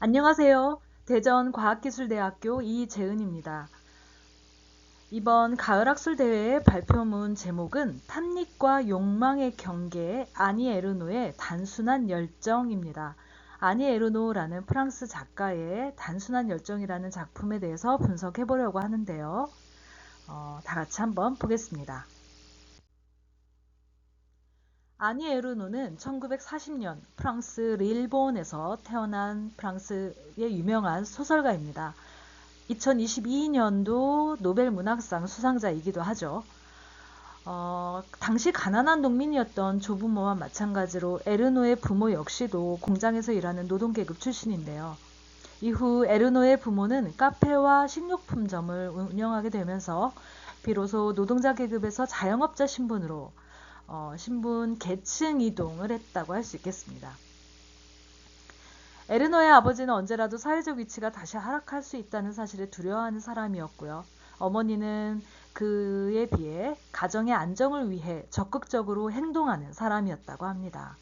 안녕하세요. 대전과학기술대학교 이재은입니다. 이번 가을학술대회의 발표문 제목은 탐닉과 욕망의 경계 아니 에르노의 단순한 열정입니다. 아니 에르노라는 프랑스 작가의 단순한 열정이라는 작품에 대해서 분석해 보려고 하는데요. 다 같이 한번 보겠습니다. 아니 에르노는 1940년 프랑스 릴본에서 태어난 프랑스의 유명한 소설가입니다. 2022년도 노벨 문학상 수상자이기도 하죠. 당시 가난한 농민이었던 조부모와 마찬가지로 에르노의 부모 역시도 공장에서 일하는 노동계급 출신인데요. 이후 에르노의 부모는 카페와 식료품점을 운영하게 되면서 비로소 노동자 계급에서 자영업자 신분으로 신분 계층 이동을 했다고 할 수 있겠습니다. 에르노의 아버지는 언제라도 사회적 위치가 다시 하락할 수 있다는 사실을 두려워하는 사람이었고요. 어머니는 그에 비해 가정의 안정을 위해 적극적으로 행동하는 사람이었다고 합니다.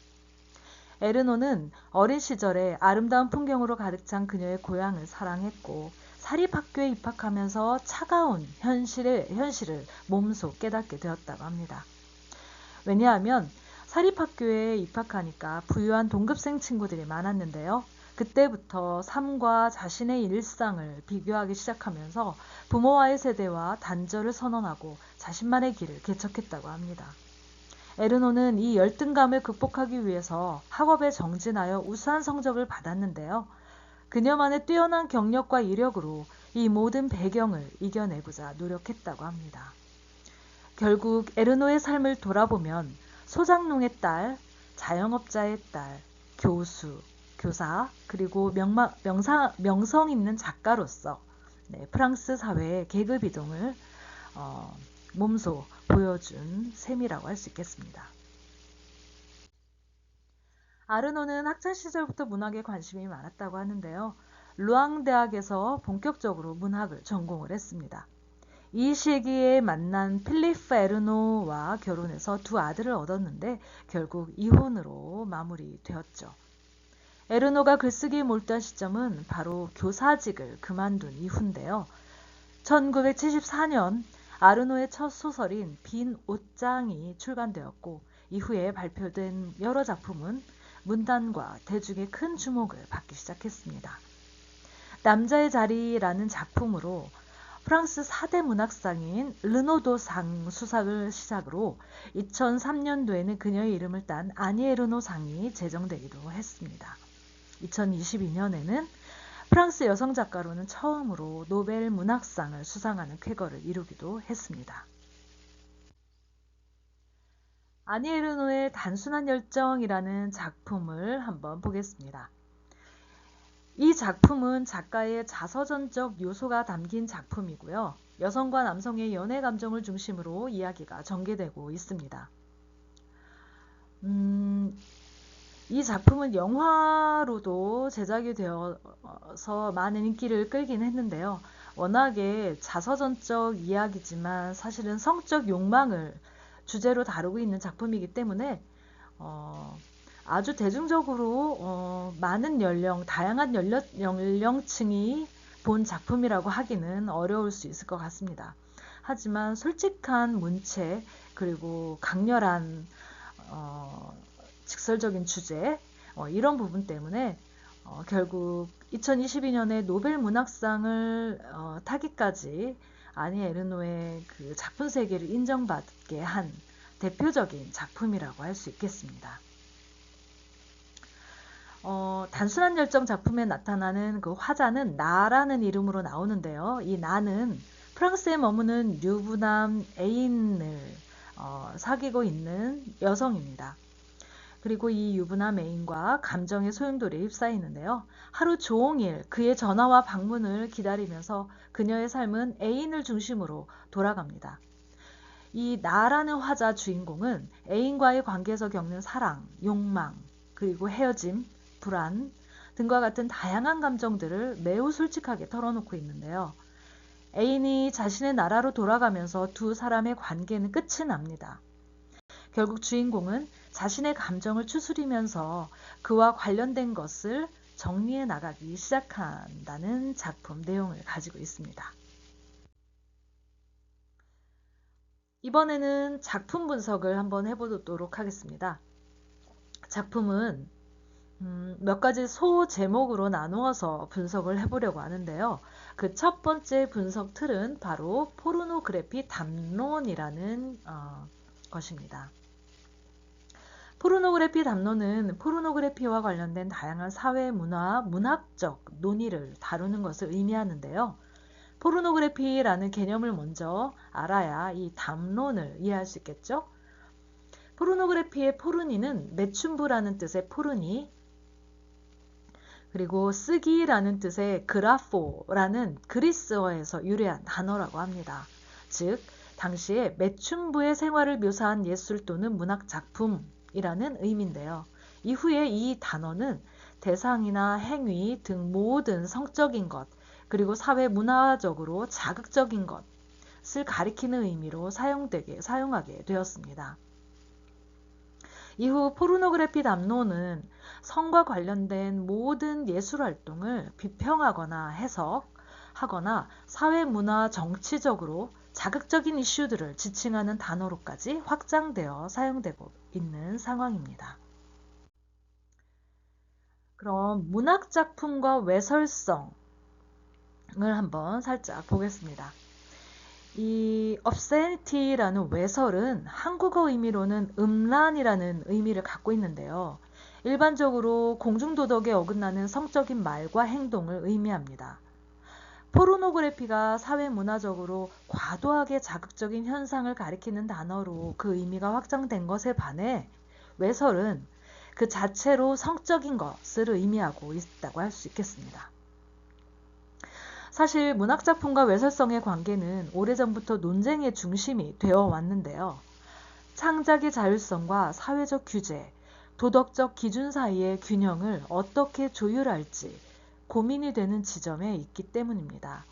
에르노는 어린 시절에 아름다운 풍경으로 가득 찬 그녀의 고향을 사랑했고 사립학교에 입학하면서 차가운 현실을 몸소 깨닫게 되었다고 합니다. 왜냐하면 사립학교에 입학하니까 부유한 동급생 친구들이 많았는데요. 그때부터 삶과 자신의 일상을 비교하기 시작하면서 부모와의 세대와 단절을 선언하고 자신만의 길을 개척했다고 합니다. 에르노는 이 열등감을 극복하기 위해서 학업에 정진하여 우수한 성적을 받았는데요. 그녀만의 뛰어난 경력과 이력으로 이 모든 배경을 이겨내고자 노력했다고 합니다. 결국 에르노의 삶을 돌아보면 소장농의 딸, 자영업자의 딸, 교수, 교사, 그리고 명성 있는 작가로서 프랑스 사회의 계급 이동을 몸소 보여준 셈이라고 할 수 있겠습니다. 아르노는 학창 시절부터 문학에 관심이 많았다고 하는데요. 루앙 대학에서 본격적으로 문학을 전공을 했습니다. 이 시기에 만난 필리프 에르노와 결혼해서 두 아들을 얻었는데 결국 이혼으로 마무리되었죠. 에르노가 글쓰기에 몰두한 시점은 바로 교사직을 그만둔 이후인데요. 1974년 아르노의 첫 소설인 빈 옷장이 출간되었고 이후에 발표된 여러 작품은 문단과 대중의 큰 주목을 받기 시작했습니다. 남자의 자리라는 작품으로 프랑스 4대 문학상인 르노도상 수상을 시작으로 2003년도에는 그녀의 이름을 딴 아니 에르노상이 제정되기도 했습니다. 2022년에는 프랑스 여성 작가로는 처음으로 노벨 문학상을 수상하는 쾌거를 이루기도 했습니다. 아니 에르노의 단순한 열정이라는 작품을 한번 보겠습니다. 이 작품은 작가의 자서전적 요소가 담긴 작품이고요. 여성과 남성의 연애 감정을 중심으로 이야기가 전개되고 있습니다. 이 작품은 영화로도 제작이 되어서 많은 인기를 끌긴 했는데요. 워낙에 자서전적 이야기지만 사실은 성적 욕망을 주제로 다루고 있는 작품이기 때문에 아주 대중적으로 많은 다양한 연령층이 본 작품이라고 하기는 어려울 수 있을 것 같습니다. 하지만 솔직한 문체 그리고 강렬한 직설적인 주제 이런 부분 때문에 결국 2022년에 노벨 문학상을 타기까지 아니 에르노의 그 작품 세계를 인정받게 한 대표적인 작품이라고 할 수 있겠습니다. 단순한 열정 작품에 나타나는 그 화자는 나라는 이름으로 나오는데요. 이 나는 프랑스에 머무는 유부남 애인을 사귀고 있는 여성입니다. 그리고 이 유부남 애인과 감정의 소용돌이에 휩싸이는데요. 하루 종일 그의 전화와 방문을 기다리면서 그녀의 삶은 애인을 중심으로 돌아갑니다. 이 나라는 화자 주인공은 애인과의 관계에서 겪는 사랑, 욕망, 그리고 헤어짐, 불안 등과 같은 다양한 감정들을 매우 솔직하게 털어놓고 있는데요. 애인이 자신의 나라로 돌아가면서 두 사람의 관계는 끝이 납니다. 결국 주인공은 자신의 감정을 추스리면서 그와 관련된 것을 정리해 나가기 시작한다는 작품 내용을 가지고 있습니다. 이번에는 작품 분석을 한번 해보도록 하겠습니다. 작품은 몇 가지 소제목으로 나누어서 분석을 해보려고 하는데요. 그 첫 번째 분석 틀은 바로 포르노그래피 담론이라는 것입니다. 포르노그래피 담론은 포르노그래피와 관련된 다양한 사회, 문화, 문학적 논의를 다루는 것을 의미하는데요. 포르노그래피라는 개념을 먼저 알아야 이 담론을 이해할 수 있겠죠? 포르노그래피의 포르니는 매춘부라는 뜻의 포르니, 그리고 쓰기라는 뜻의 그라포라는 그리스어에서 유래한 단어라고 합니다. 즉, 당시에 매춘부의 생활을 묘사한 예술 또는 문학 작품이라는 의미인데요. 이후에 이 단어는 대상이나 행위 등 모든 성적인 것, 그리고 사회 문화적으로 자극적인 것을 가리키는 의미로 사용하게 되었습니다. 이후 포르노그래피 담론은 성과 관련된 모든 예술 활동을 비평하거나 해석하거나 사회 문화 정치적으로 자극적인 이슈들을 지칭하는 단어로까지 확장되어 사용되고 있는 상황입니다. 그럼 문학작품과 외설성을 한번 살짝 보겠습니다. 이 obscenity라는 외설은 한국어 의미로는 음란이라는 의미를 갖고 있는데요. 일반적으로 공중도덕에 어긋나는 성적인 말과 행동을 의미합니다. 포르노그래피가 사회문화적으로 과도하게 자극적인 현상을 가리키는 단어로 그 의미가 확장된 것에 반해 외설은 그 자체로 성적인 것을 의미하고 있다고 할 수 있겠습니다. 사실 문학작품과 외설성의 관계는 오래전부터 논쟁의 중심이 되어 왔는데요. 창작의 자율성과 사회적 규제, 도덕적 기준 사이의 균형을 어떻게 조율할지 고민이 되는 지점에 있기 때문입니다.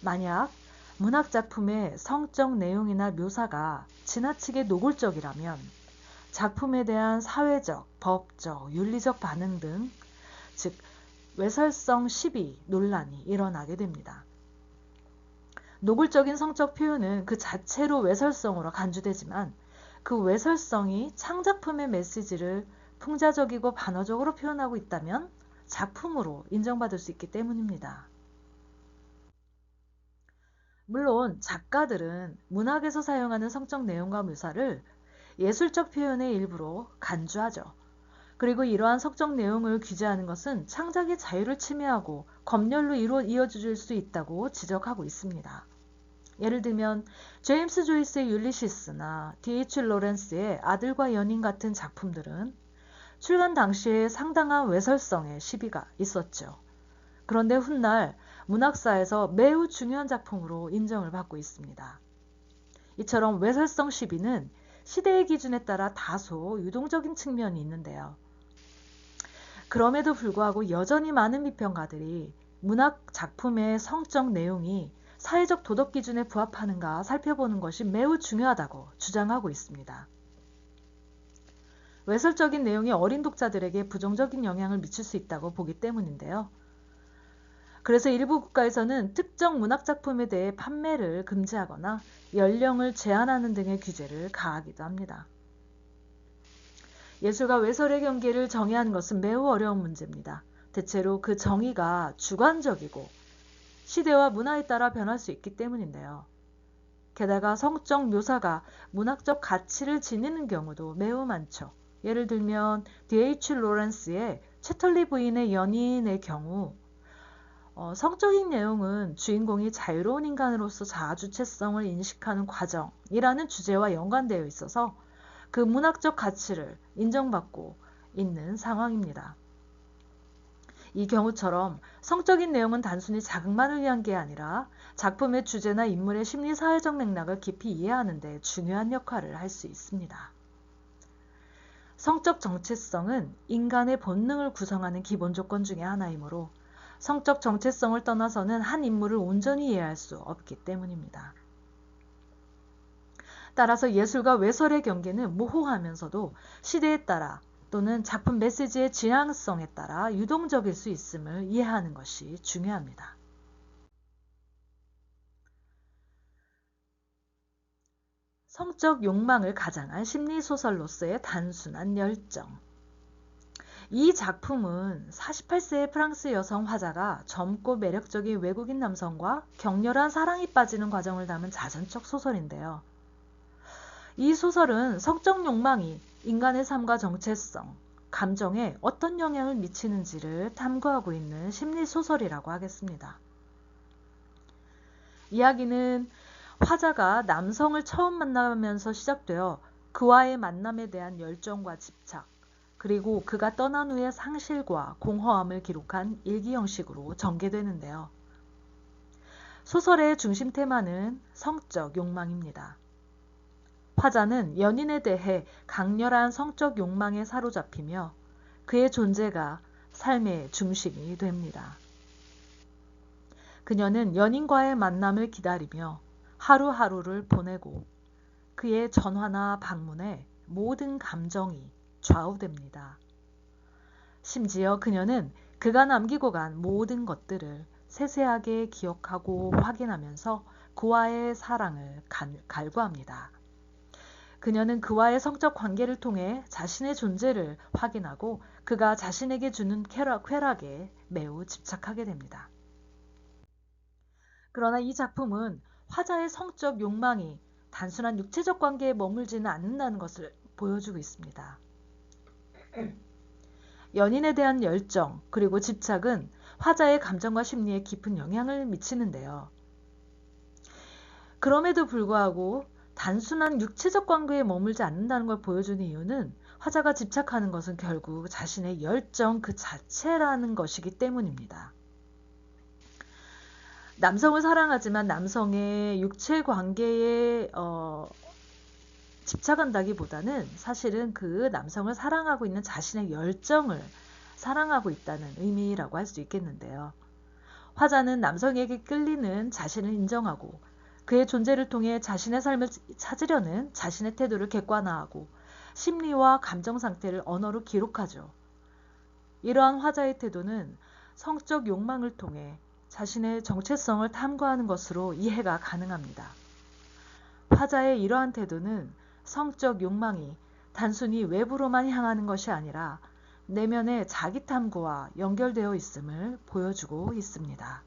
만약 문학작품의 성적 내용이나 묘사가 지나치게 노골적이라면 작품에 대한 사회적, 법적, 윤리적 반응 등, 즉 외설성 시비 논란이 일어나게 됩니다. 노골적인 성적 표현은 그 자체로 외설성으로 간주되지만 그 외설성이 창작품의 메시지를 풍자적이고 반어적으로 표현하고 있다면 작품으로 인정받을 수 있기 때문입니다. 물론 작가들은 문학에서 사용하는 성적 내용과 묘사를 예술적 표현의 일부로 간주하죠. 그리고 이러한 성적 내용을 규제하는 것은 창작의 자유를 침해하고 검열로 이어질 수 있다고 지적하고 있습니다. 예를 들면 제임스 조이스의 율리시스나 D.H. 로렌스의 아들과 연인 같은 작품들은 출간 당시에 상당한 외설성의 시비가 있었죠. 그런데 훗날 문학사에서 매우 중요한 작품으로 인정을 받고 있습니다. 이처럼 외설성 시비는 시대의 기준에 따라 다소 유동적인 측면이 있는데요. 그럼에도 불구하고 여전히 많은 비평가들이 문학 작품의 성적 내용이 사회적 도덕 기준에 부합하는가 살펴보는 것이 매우 중요하다고 주장하고 있습니다. 외설적인 내용이 어린 독자들에게 부정적인 영향을 미칠 수 있다고 보기 때문인데요. 그래서 일부 국가에서는 특정 문학작품에 대해 판매를 금지하거나 연령을 제한하는 등의 규제를 가하기도 합니다. 예술과 외설의 경계를 정의하는 것은 매우 어려운 문제입니다. 대체로 그 정의가 주관적이고 시대와 문화에 따라 변할 수 있기 때문인데요. 게다가 성적 묘사가 문학적 가치를 지니는 경우도 매우 많죠. 예를 들면 D.H. 로렌스의 채털리 부인의 연인의 경우 성적인 내용은 주인공이 자유로운 인간으로서 자아주체성을 인식하는 과정이라는 주제와 연관되어 있어서 그 문학적 가치를 인정받고 있는 상황입니다. 이 경우처럼 성적인 내용은 단순히 자극만을 위한 게 아니라 작품의 주제나 인물의 심리사회적 맥락을 깊이 이해하는 데 중요한 역할을 할 수 있습니다. 성적 정체성은 인간의 본능을 구성하는 기본 조건 중에 하나이므로 성적 정체성을 떠나서는 한 인물을 온전히 이해할 수 없기 때문입니다. 따라서 예술과 외설의 경계는 모호하면서도 시대에 따라 또는 작품 메시지의 지향성에 따라 유동적일 수 있음을 이해하는 것이 중요합니다. 성적 욕망을 가장한 심리소설로서의 단순한 열정. 이 작품은 48세의 프랑스 여성 화자가 젊고 매력적인 외국인 남성과 격렬한 사랑에 빠지는 과정을 담은 자전적 소설인데요. 이 소설은 성적 욕망이 인간의 삶과 정체성, 감정에 어떤 영향을 미치는지를 탐구하고 있는 심리소설이라고 하겠습니다. 이야기는 화자가 남성을 처음 만나면서 시작되어 그와의 만남에 대한 열정과 집착, 그리고 그가 떠난 후의 상실과 공허함을 기록한 일기 형식으로 전개되는데요. 소설의 중심 테마는 성적 욕망입니다. 화자는 연인에 대해 강렬한 성적 욕망에 사로잡히며 그의 존재가 삶의 중심이 됩니다. 그녀는 연인과의 만남을 기다리며 하루하루를 보내고 그의 전화나 방문에 모든 감정이 좌우됩니다. 심지어 그녀는 그가 남기고 간 모든 것들을 세세하게 기억하고 확인하면서 그와의 사랑을 갈구합니다. 그녀는 그와의 성적 관계를 통해 자신의 존재를 확인하고 그가 자신에게 주는 쾌락에 매우 집착하게 됩니다. 그러나 이 작품은 화자의 성적 욕망이 단순한 육체적 관계에 머물지는 않는다는 것을 보여주고 있습니다. 연인에 대한 열정 그리고 집착은 화자의 감정과 심리에 깊은 영향을 미치는데요. 그럼에도 불구하고 단순한 육체적 관계에 머물지 않는다는 걸 보여주는 이유는 화자가 집착하는 것은 결국 자신의 열정 그 자체라는 것이기 때문입니다. 남성을 사랑하지만 남성의 육체 관계에 집착한다기보다는 사실은 그 남성을 사랑하고 있는 자신의 열정을 사랑하고 있다는 의미라고 할 수 있겠는데요. 화자는 남성에게 끌리는 자신을 인정하고 그의 존재를 통해 자신의 삶을 찾으려는 자신의 태도를 객관화하고 심리와 감정 상태를 언어로 기록하죠. 이러한 화자의 태도는 성적 욕망을 통해 자신의 정체성을 탐구하는 것으로 이해가 가능합니다. 화자의 이러한 태도는 성적 욕망이 단순히 외부로만 향하는 것이 아니라 내면의 자기 탐구와 연결되어 있음을 보여주고 있습니다.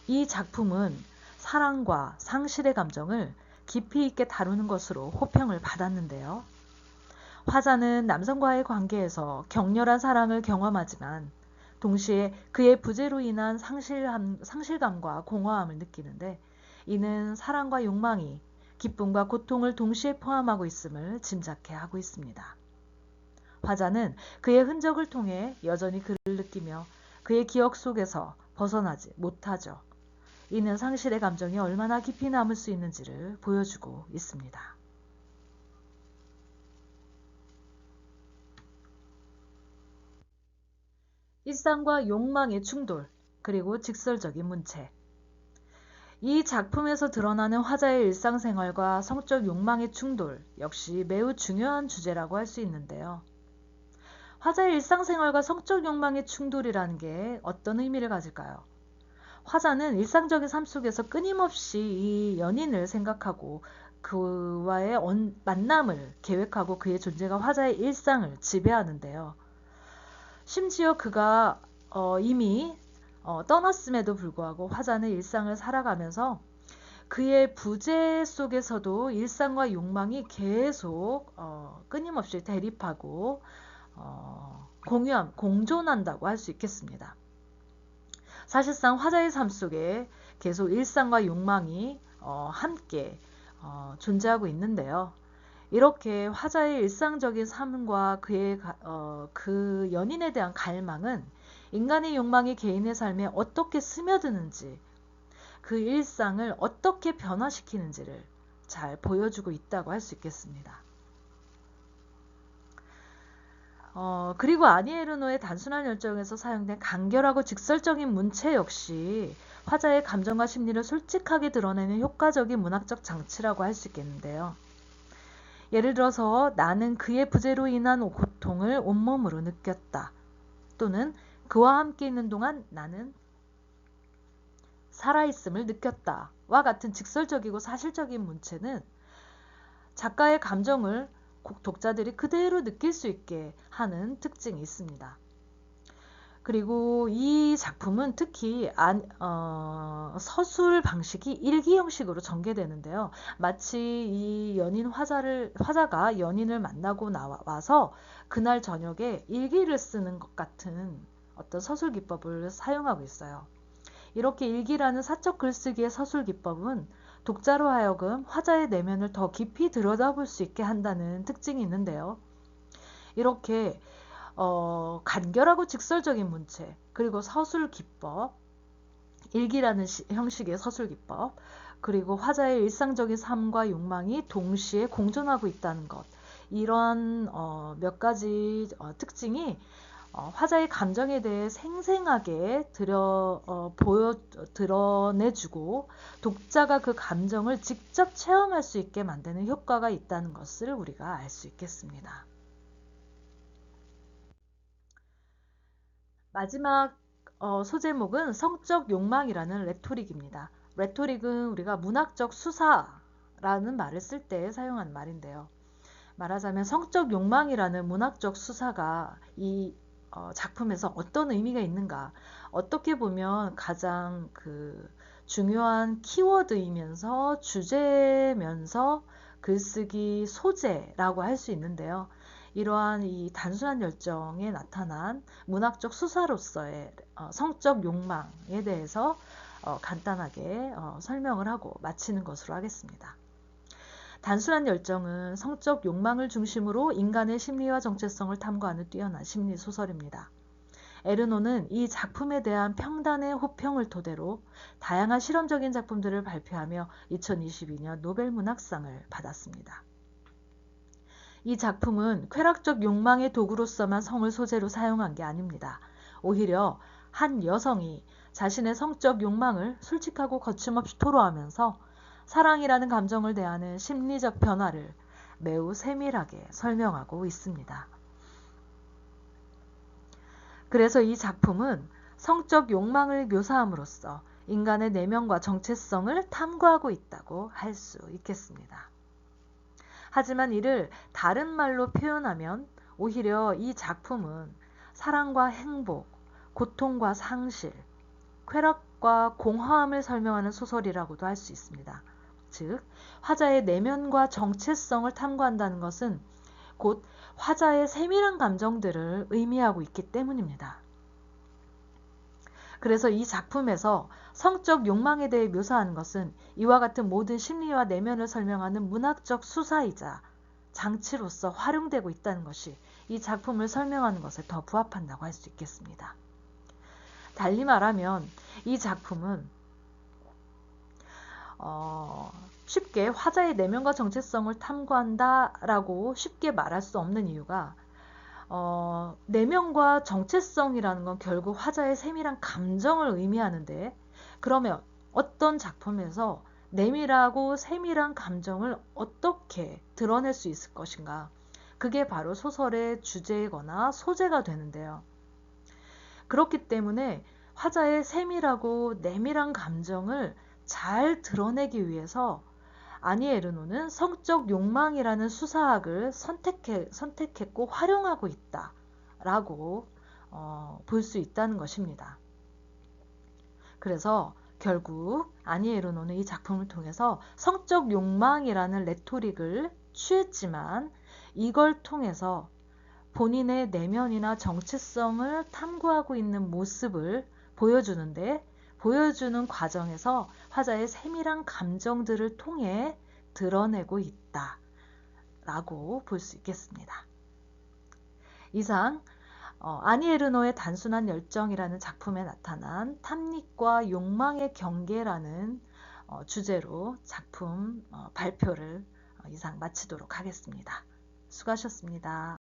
이 작품은 사랑과 상실의 감정을 깊이 있게 다루는 것으로 호평을 받았는데요. 화자는 남성과의 관계에서 격렬한 사랑을 경험하지만 동시에 그의 부재로 인한 상실감과 공허함을 느끼는데 이는 사랑과 욕망이 기쁨과 고통을 동시에 포함하고 있음을 짐작케 하고 있습니다. 화자는 그의 흔적을 통해 여전히 그를 느끼며 그의 기억 속에서 벗어나지 못하죠. 이는 상실의 감정이 얼마나 깊이 남을 수 있는지를 보여주고 있습니다. 일상과 욕망의 충돌, 그리고 직설적인 문체. 이 작품에서 드러나는 화자의 일상생활과 성적 욕망의 충돌 역시 매우 중요한 주제라고 할 수 있는데요. 화자의 일상생활과 성적 욕망의 충돌이라는 게 어떤 의미를 가질까요? 화자는 일상적인 삶 속에서 끊임없이 이 연인을 생각하고 그와의 만남을 계획하고 그의 존재가 화자의 일상을 지배하는데요. 심지어 그가 이미 떠났음에도 불구하고 화자는 일상을 살아가면서 그의 부재 속에서도 일상과 욕망이 계속 끊임없이 대립하고 공존한다고 할 수 있겠습니다. 사실상 화자의 삶 속에 계속 일상과 욕망이 함께 존재하고 있는데요. 이렇게 화자의 일상적인 삶과 그 연인에 대한 갈망은 인간의 욕망이 개인의 삶에 어떻게 스며드는지, 그 일상을 어떻게 변화시키는지를 잘 보여주고 있다고 할 수 있겠습니다. 그리고 아니 에르노의 단순한 열정에서 사용된 간결하고 직설적인 문체 역시 화자의 감정과 심리를 솔직하게 드러내는 효과적인 문학적 장치라고 할 수 있겠는데요. 예를 들어서 나는 그의 부재로 인한 고통을 온몸으로 느꼈다. 또는 그와 함께 있는 동안 나는 살아있음을 느꼈다. 와 같은 직설적이고 사실적인 문체는 작가의 감정을 독자들이 그대로 느낄 수 있게 하는 특징이 있습니다. 그리고 이 작품은 특히 서술 방식이 일기 형식으로 전개되는데요. 마치 이 화자가 연인을 만나고 나와서 그날 저녁에 일기를 쓰는 것 같은 어떤 서술 기법을 사용하고 있어요. 이렇게 일기라는 사적 글쓰기의 서술 기법은 독자로 하여금 화자의 내면을 더 깊이 들여다볼 수 있게 한다는 특징이 있는데요. 이렇게 간결하고 직설적인 문체, 그리고 서술 기법, 일기라는 형식의 서술 기법, 그리고 화자의 일상적인 삶과 욕망이 동시에 공존하고 있다는 것, 이런 몇 가지 특징이 화자의 감정에 대해 생생하게 드러내주고 독자가 그 감정을 직접 체험할 수 있게 만드는 효과가 있다는 것을 우리가 알 수 있겠습니다. 마지막 소제목은 성적 욕망이라는 레토릭입니다. 레토릭은 우리가 문학적 수사라는 말을 쓸 때 사용하는 말인데요. 말하자면 성적 욕망이라는 문학적 수사가 이 작품에서 어떤 의미가 있는가, 어떻게 보면 가장 중요한 키워드이면서 주제면서 글쓰기 소재라고 할 수 있는데요. 이러한 이 단순한 열정에 나타난 문학적 수사로서의 성적 욕망에 대해서 간단하게 설명을 하고 마치는 것으로 하겠습니다. 단순한 열정은 성적 욕망을 중심으로 인간의 심리와 정체성을 탐구하는 뛰어난 심리 소설입니다. 에르노는 이 작품에 대한 평단의 호평을 토대로 다양한 실험적인 작품들을 발표하며 2022년 노벨 문학상을 받았습니다. 이 작품은 쾌락적 욕망의 도구로서만 성을 소재로 사용한 게 아닙니다. 오히려 한 여성이 자신의 성적 욕망을 솔직하고 거침없이 토로하면서 사랑이라는 감정을 대하는 심리적 변화를 매우 세밀하게 설명하고 있습니다. 그래서 이 작품은 성적 욕망을 묘사함으로써 인간의 내면과 정체성을 탐구하고 있다고 할 수 있겠습니다. 하지만 이를 다른 말로 표현하면 오히려 이 작품은 사랑과 행복, 고통과 상실, 쾌락과 공허함을 설명하는 소설이라고도 할 수 있습니다. 즉, 화자의 내면과 정체성을 탐구한다는 것은 곧 화자의 세밀한 감정들을 의미하고 있기 때문입니다. 그래서 이 작품에서 성적 욕망에 대해 묘사하는 것은 이와 같은 모든 심리와 내면을 설명하는 문학적 수사이자 장치로서 활용되고 있다는 것이 이 작품을 설명하는 것에 더 부합한다고 할 수 있겠습니다. 달리 말하면 이 작품은 쉽게 화자의 내면과 정체성을 탐구한다라고 쉽게 말할 수 없는 이유가 내면과 정체성이라는 건 결국 화자의 세밀한 감정을 의미하는데, 그러면 어떤 작품에서 내밀하고 세밀한 감정을 어떻게 드러낼 수 있을 것인가? 그게 바로 소설의 주제이거나 소재가 되는데요. 그렇기 때문에 화자의 세밀하고 내밀한 감정을 잘 드러내기 위해서 아니 에르노는 성적 욕망이라는 수사학을 선택했고 활용하고 있다라고 볼 수 있다는 것입니다. 그래서 결국 아니 에르노는 이 작품을 통해서 성적 욕망이라는 레토릭을 취했지만 이걸 통해서 본인의 내면이나 정체성을 탐구하고 있는 모습을 보여주는 과정에서 화자의 세밀한 감정들을 통해 드러내고 있다라고 볼 수 있겠습니다. 이상 아니 에르노의 단순한 열정이라는 작품에 나타난 탐닉과 욕망의 경계라는 주제로 작품 발표를 이상 마치도록 하겠습니다. 수고하셨습니다.